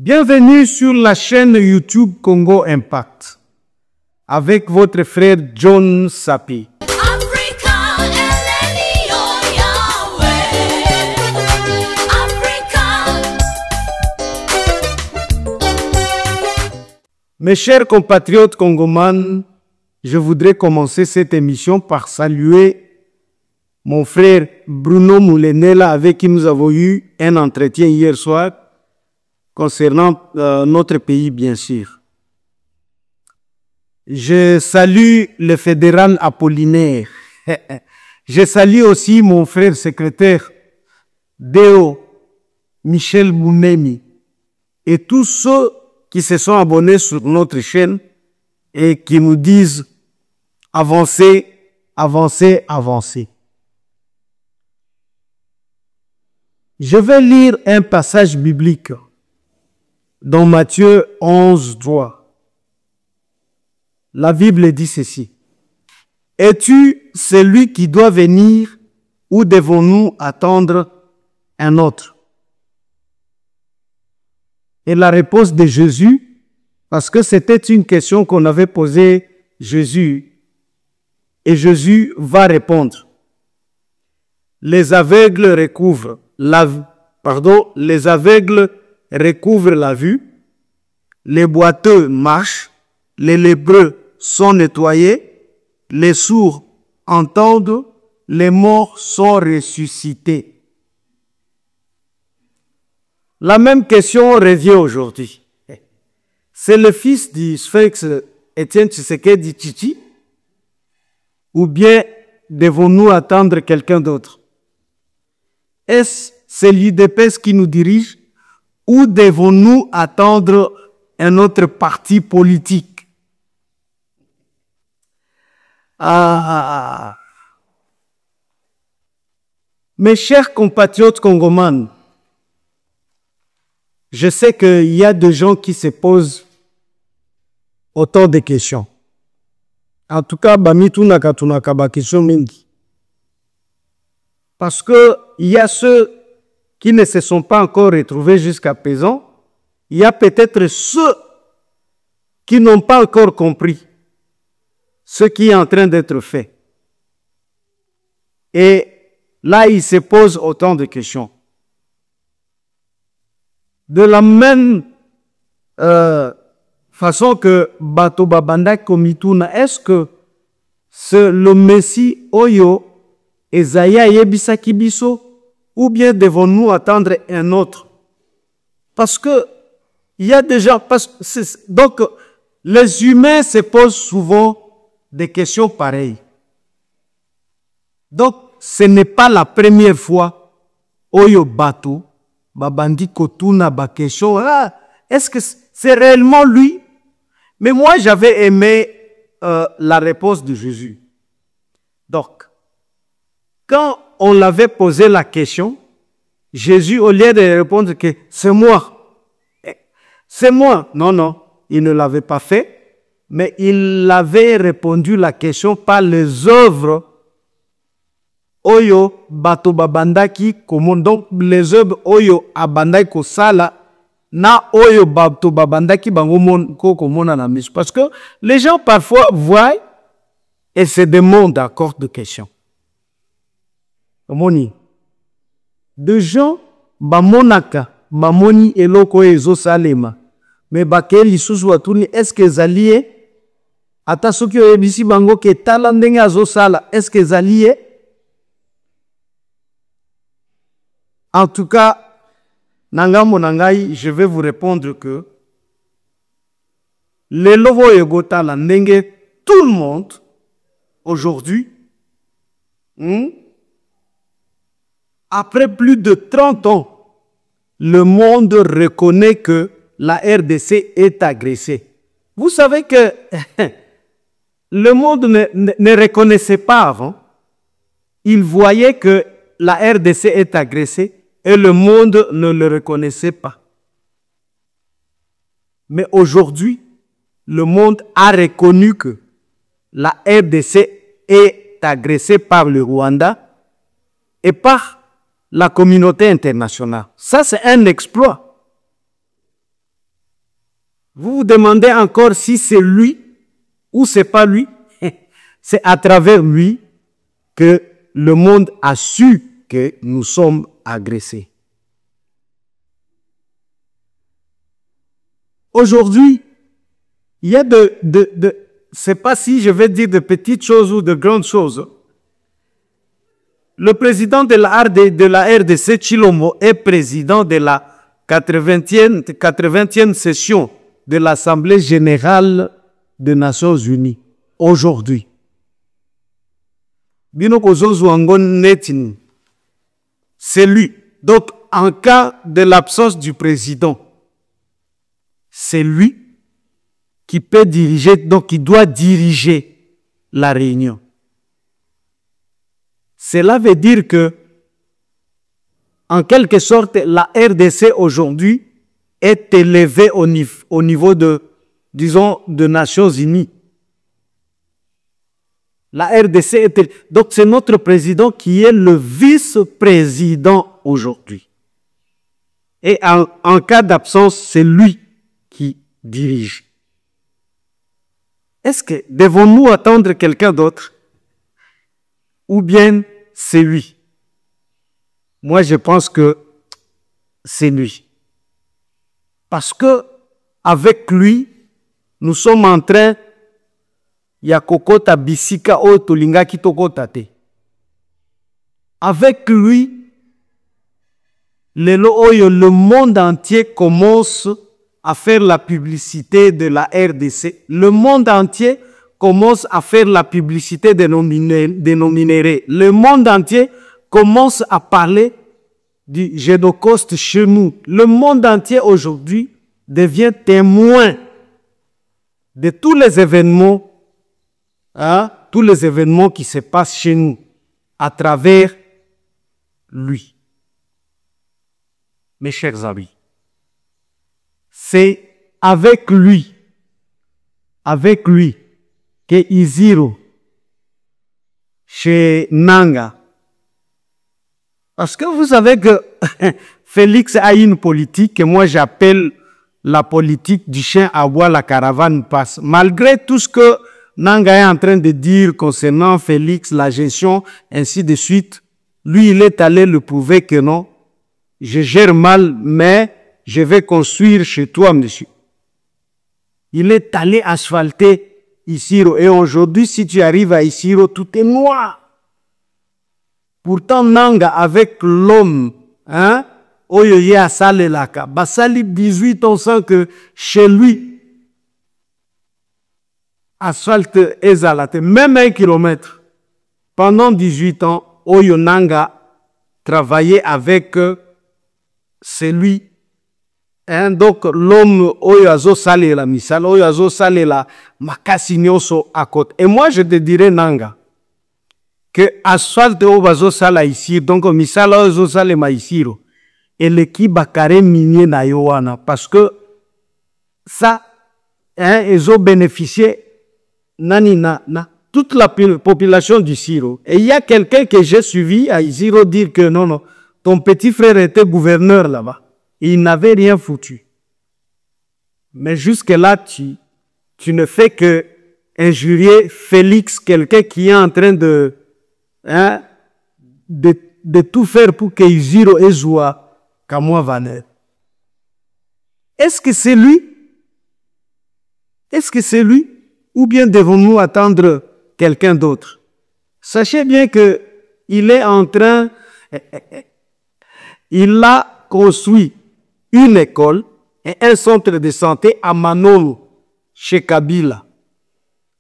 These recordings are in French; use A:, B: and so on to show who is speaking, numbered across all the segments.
A: Bienvenue sur la chaîne YouTube Congo Impact avec votre frère John Sapi. Mes chers compatriotes congomans, je voudrais commencer cette émission par saluer mon frère Bruno Moulenela avec qui nous avons eu un entretien hier soir concernant notre pays, bien sûr. Je salue le fédéral Apollinaire. Je salue aussi mon frère secrétaire Deo Michel Mounemi et tous ceux qui se sont abonnés sur notre chaîne et qui nous disent avancez, avancez, avancez. Je vais lire un passage biblique dans Matthieu 11, 3. La Bible dit ceci. Es-tu celui qui doit venir ou devons-nous attendre un autre? Et la réponse de Jésus, parce que c'était une question qu'on avait posée à Jésus, et Jésus va répondre. Les aveugles recouvrent les aveugles recouvrent la vue, les boiteux marchent, les lépreux sont nettoyés, les sourds entendent, les morts sont ressuscités. La même question revient aujourd'hui. C'est le fils du Sphinx Étienne Tshisekedi Tchiti ou bien devons-nous attendre quelqu'un d'autre? Est-ce l'UDPS qui nous dirige ou devons-nous attendre un autre parti politique? Mes chers compatriotes congomans, je sais qu'il y a des gens qui se posent autant de questions. En tout cas, parce que il y a ceux qui ne se sont pas encore retrouvés jusqu'à présent. Il y a peut-être ceux qui n'ont pas encore compris ce qui est en train d'être fait. Et là, ils se posent autant de questions. De la même façon que Bato Babanda Komituna, est-ce que c'est le Messie Oyo Esaïa Yebisa Kibiso ou bien devons-nous attendre un autre? Parce que il y a déjà... Donc, les humains se posent souvent des questions pareilles. Donc, ce n'est pas la première fois Oyo Bato Babandi Kotuna ba question. Est-ce que c'est réellement lui? Mais moi, j'avais aimé la réponse de Jésus. Donc, quand on l'avait posé la question, Jésus, au lieu de répondre que c'est moi, non, non, il ne l'avait pas fait, mais il avait répondu la question par les œuvres Oyo Bato Babandaki Komon. Donc, les œuvres Oyo Abandai Kosala na Oyo Bato Babandaki Bangomon Kokomona na mis. Parce que les gens parfois voient et se demandent encore de questions. Moni. De gens, bamonaka, bamoni eloko ezo salema. Mais bakeli susu atuni, est-ce que zalié? Ata soki oyebisi bango ke tala ndenge azo sala, est-ce que zalié? En tout cas, nangambo nangai, je vais vous répondre que le lovo yegota la ndenge, tout le monde aujourd'hui, après plus de 30 ans, le monde reconnaît que la RDC est agressée. Vous savez que le monde ne reconnaissait pas avant. Il voyait que la RDC est agressée et le monde ne le reconnaissait pas. Mais aujourd'hui, le monde a reconnu que la RDC est agressée par le Rwanda et par la communauté internationale. Ça, c'est un exploit. Vous vous demandez encore si c'est lui ou c'est pas lui. C'est à travers lui que le monde a su que nous sommes agressés. Aujourd'hui, il y a c'est pas si je vais dire de petites choses ou de grandes choses. Le président de la RDC, Tshilombo, est président de la 80e session de l'Assemblée générale des Nations unies. Aujourd'hui. C'est lui. Donc, en cas de l'absence du président, c'est lui qui peut diriger, donc il doit diriger la réunion. Cela veut dire que, en quelque sorte, la RDC aujourd'hui est élevée au niveau de, disons, de Nations Unies. La RDC est... Donc c'est notre président qui est le vice-président aujourd'hui. Et en cas d'absence, c'est lui qui dirige. Est-ce que devons-nous attendre quelqu'un d'autre? Ou bien c'est lui? Moi, je pense que c'est lui. Parce que avec lui, nous sommes en train ya kokota bisika o tolinga kitokota te. Avec lui, le monde entier commence à faire la publicité de la RDC. Le monde entier commence à faire la publicité de nos minéraux. Le monde entier commence à parler du Génocoste chez nous. Le monde entier aujourd'hui devient témoin de tous les événements, tous les événements qui se passent chez nous à travers lui. Mes chers amis, c'est avec lui que Isiro, chez Nanga, parce que vous savez que Félix a une politique que moi j'appelle la politique du chien à bois, la caravane passe. Malgré tout ce que Nanga est en train de dire concernant Félix, la gestion, ainsi de suite, lui il est allé le prouver que non, je gère mal, mais je vais construire chez toi, monsieur. Il est allé asphalter Isiro. Et aujourd'hui, si tu arrives à Isiro, tout est noir. Pourtant, Nanga, avec l'homme, Oyoye a salé laka. Basali 18, on sent que chez lui, asphalte ezalate, même 1 kilomètre. Pendant 18 ans, Oyo Nanga travaillait avec celui. Donc, l'homme, Oyo azo salé la misala, Oyo azo salé la makasi nyonso à côté. Et moi, je te dirais, Nanga, que asphalte obazo sala ici, donc misala ozo sale ma isiro. Et l'équipe bakare minier na yoana, parce que ça, ils ont bénéficié toute la population du Siro. Et il y a quelqu'un que j'ai suivi à Isiro dire que non, non, ton petit frère était gouverneur là-bas. Il n'avait rien foutu. Mais jusque-là, tu ne fais que injurier Félix, quelqu'un qui est en train de tout faire pour que Isiro ezoua Kamwa Vaner. Est-ce que c'est lui? Est-ce que c'est lui? Ou bien devons-nous attendre quelqu'un d'autre? Sachez bien que il est en train, il a construit une école et un centre de santé à Manolo, chez Kabila.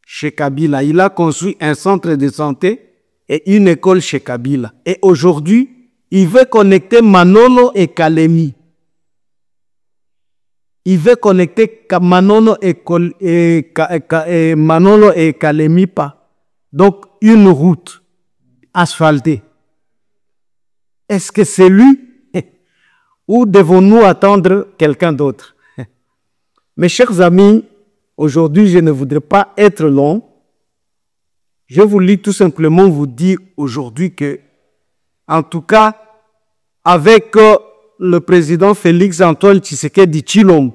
A: Chez Kabila, il a construit un centre de santé et une école chez Kabila. Et aujourd'hui, il veut connecter Manolo et Kalemi. Il veut connecter Manolo et Kalemi pas. Donc, une route asphaltée. Est-ce que c'est lui? Ou devons-nous attendre quelqu'un d'autre? Mes chers amis, aujourd'hui, je ne voudrais pas être long. Je voulais tout simplement vous dire aujourd'hui que, en tout cas, avec le président Félix Antoine Tshisekedi Tshilombo,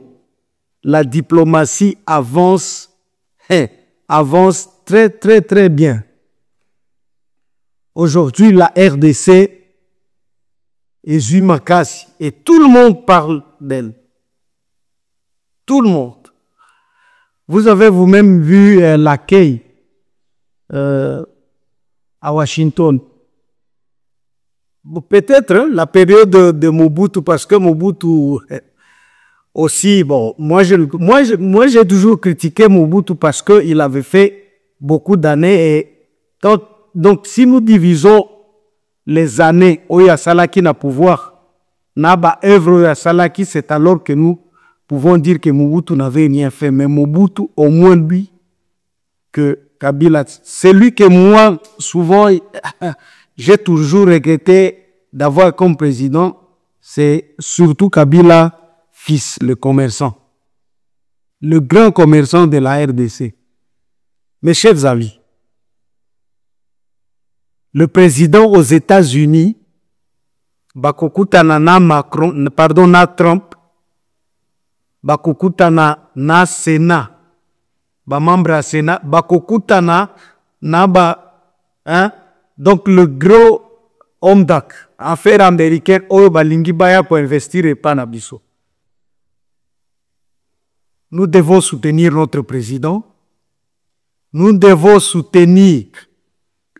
A: la diplomatie avance, avance très, très, très bien. Aujourd'hui, la RDC est Zumakasi et tout le monde parle d'elle. Tout le monde. Vous avez vous-même vu l'accueil à Washington. Peut-être la période de Mobutu, parce que Mobutu aussi, bon, moi j'ai toujours critiqué Mobutu parce qu'il avait fait beaucoup d'années. Et donc, si nous divisons les années où il y a Salaki na pouvoir, Naba œuvre où Salaki, c'est alors que nous pouvons dire que Mobutu n'avait rien fait. Mais Mobutu, au moins lui, que Kabila, c'est lui que moi, souvent, j'ai toujours regretté d'avoir comme président, c'est surtout Kabila, fils, le commerçant. Le grand commerçant de la RDC. Mes chers amis, le président aux États-Unis, bakokutana na Macron, pardon, na Trump, bakokutana na Sénat, ba membre à Sénat, bakokutana na donc le gros homme d'affaires américain, oyo balingi baya pour investir et pas na biso. Nous devons soutenir notre président. Nous devons soutenir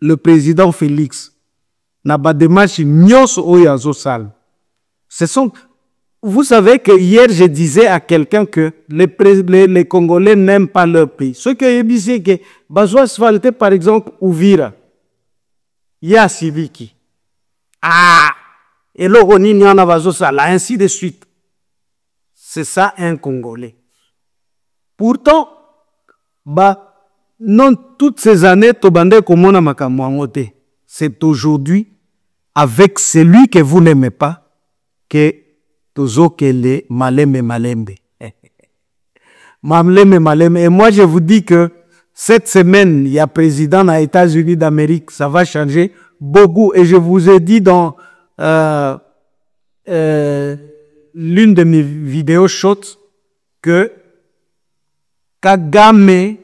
A: le président Félix. Naba démarche nyos oyazo sal. Vous savez que hier je disais à quelqu'un que les Congolais n'aiment pas leur pays. Ce que je disais que bazo asphalté par exemple Uvira. Ya Siviki. Et le Roni nyana bazo sal, ainsi de suite. C'est ça un Congolais. Pourtant, non, toutes ces années, c'est aujourd'hui, avec celui que vous n'aimez pas, que Tozokele Malembe Malembe. Malembe Malembe. Et moi, je vous dis que cette semaine, il y a président des États-Unis d'Amérique, ça va changer beaucoup. Et je vous ai dit dans l'une de mes vidéos shorts que Kagame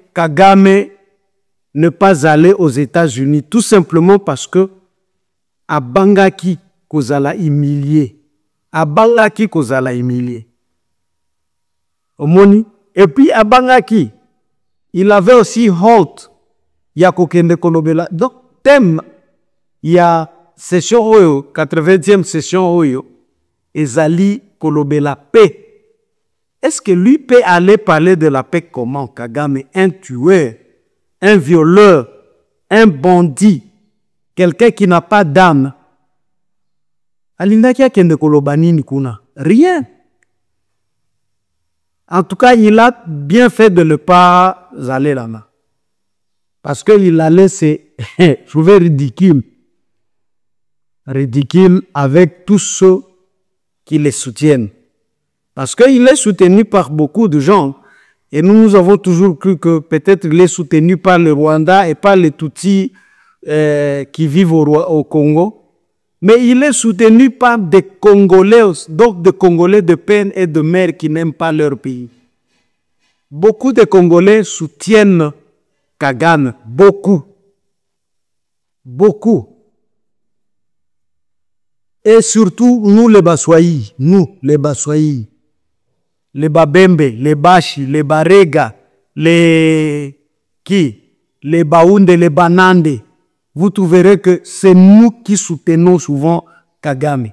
A: ne pas aller aux États-Unis, tout simplement parce que à Bangaki kozala humilié. À Bangaki kozala humilié. Omoni. Et puis à Bangaki, il avait aussi honte. Il y a kokende kolobela. Donc, thème, il y a session oyo, 80e session oyo, ezali kolobela paix. Est-ce que lui peut aller parler de la paix comment, Kagame, un tueur, un violeur, un bandit, quelqu'un qui n'a pas d'âme? Alindaki akende kolobani nikuna. Rien. En tout cas, il a bien fait de ne pas aller là-bas. Parce qu'il a laissé, je trouvais ridicule. Ridicule avec tous ceux qui les soutiennent. Parce qu'il est soutenu par beaucoup de gens. Et nous avons toujours cru que peut-être il est soutenu par le Rwanda et par les Tutsis qui vivent au Congo. Mais il est soutenu par des Congolais, donc des Congolais de peine et de mer qui n'aiment pas leur pays. Beaucoup de Congolais soutiennent Kagame. Beaucoup. Beaucoup. Et surtout, nous les Baswaïs, les Babembe, les Bashi, les Barega, les Baounde, les Banande, vous trouverez que c'est nous qui soutenons souvent Kagame.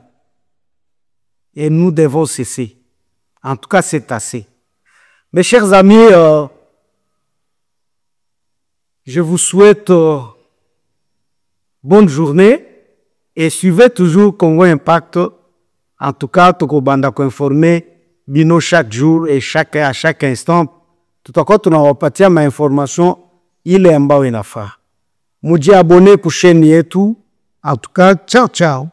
A: Et nous devons cesser. En tout cas, c'est assez. Mes chers amis, je vous souhaite bonne journée et suivez toujours Congo Impact. En tout cas, Tokobanda ko informer Bino chaque jour et à chaque instant. Tout à coup, tu n'as pas ma information, il est en bas. Muji abonné pour chaîne yetu. En tout cas, ciao ciao.